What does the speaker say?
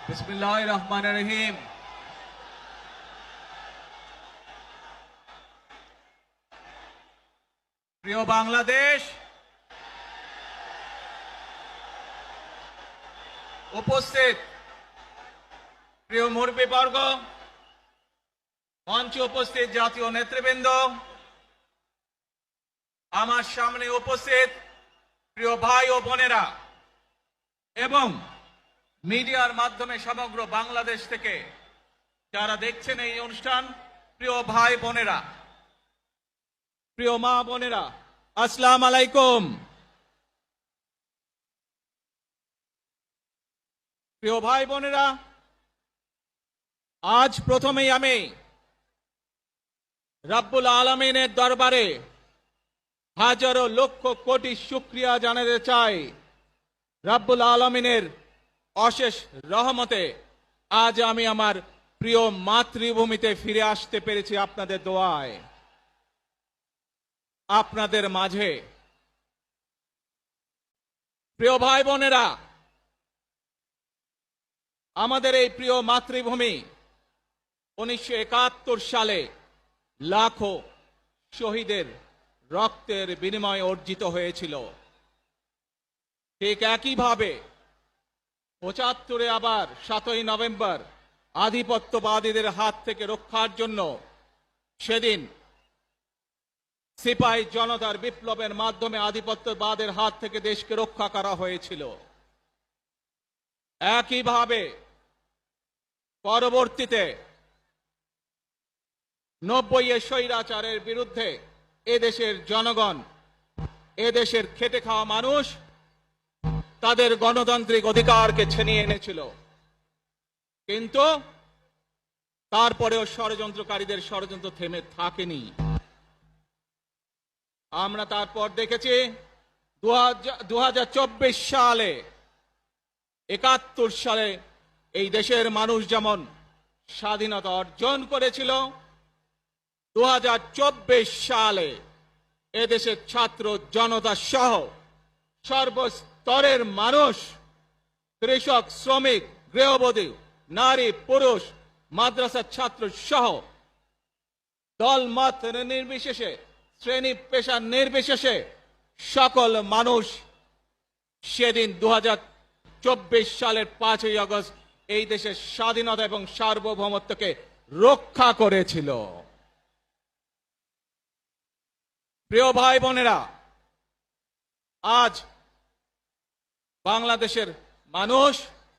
বিসমিল্লাহির রহমানির রহিম। প্রিয় বাংলাদেশ, উপস্থিত প্রিয় মুরব্বীবর্গ, মঞ্চে উপস্থিত জাতীয় নেতৃবৃন্দ, আমার সামনে উপস্থিত প্রিয় ভাই ও বোনেরা এবং মিডিয়ার মাধ্যমে সমগ্র বাংলাদেশ থেকে যারা দেখছেন এই অনুষ্ঠান, প্রিয় ভাই বোনেরা, প্রিয় মা বোনেরা, আসসালামু আলাইকুম। প্রিয় ভাই বোনেরা, আজ প্রথমেই আমি রব্বুল আলামিনের দরবারে হাজারো লক্ষ কোটি শুকরিয়া জানাতে চাই। রব্বুল আলামিনের অশেষ রহমতে আজ আমি আমার প্রিয় মাতৃভূমিতে ফিরে আসতে পেরেছি আপনাদের দোয়ায়। আপনাদের মাঝে প্রিয় ভাই বোনেরা, আমাদের এই প্রিয় মাতৃভূমি 1971 সালে লাখো শহীদের রক্তের বিনিময়ে অর্জিত হয়েছিল। ঠিক একইভাবে 75-এ আবার 7ই নভেম্বর আধিপত্যবাদীদের হাত থেকে রক্ষার জন্য সেদিন সিপাহী জনতার বিপ্লবের মাধ্যমে আধিপত্যবাদের হাত থেকে দেশকে রক্ষা করা হয়েছিল। একইভাবে পরবর্তীতে 90-এর স্বৈরাচারের বিরুদ্ধে এদেশের জনগণ, এদেশের খেটে খাওয়া মানুষ তাদের গণতান্ত্রিক অধিকারকে ছিনিয়ে এনেছিল। কিন্তু তারপরেও ষড়যন্ত্রকারীদের ষড়যন্ত্র থেমে থাকেনি। আমরা তারপর দেখেছি 2024 সালে, 71 সালে এই দেশের মানুষ যেমন স্বাধীনতা অর্জন করেছিল, 2024 সালে এদেশের ছাত্র জনতা সহ সর্বস্তরের মানুষ, কৃষক, শ্রমিক, গৃহবধূ, নারী, পুরুষ, মাদ্রাসার ছাত্র সহ দল মত নির্বিশেষে, শ্রেণী পেশা নির্বিশেষে সকল মানুষ সেদিন 2024 সালের 5ই আগস্ট এই দেশের স্বাধীনতা এবং সার্বভৌমত্বকে রক্ষা করেছিল। প্রিয় ভাই বোনেরা, আজ বাংলাদেশের মানুষ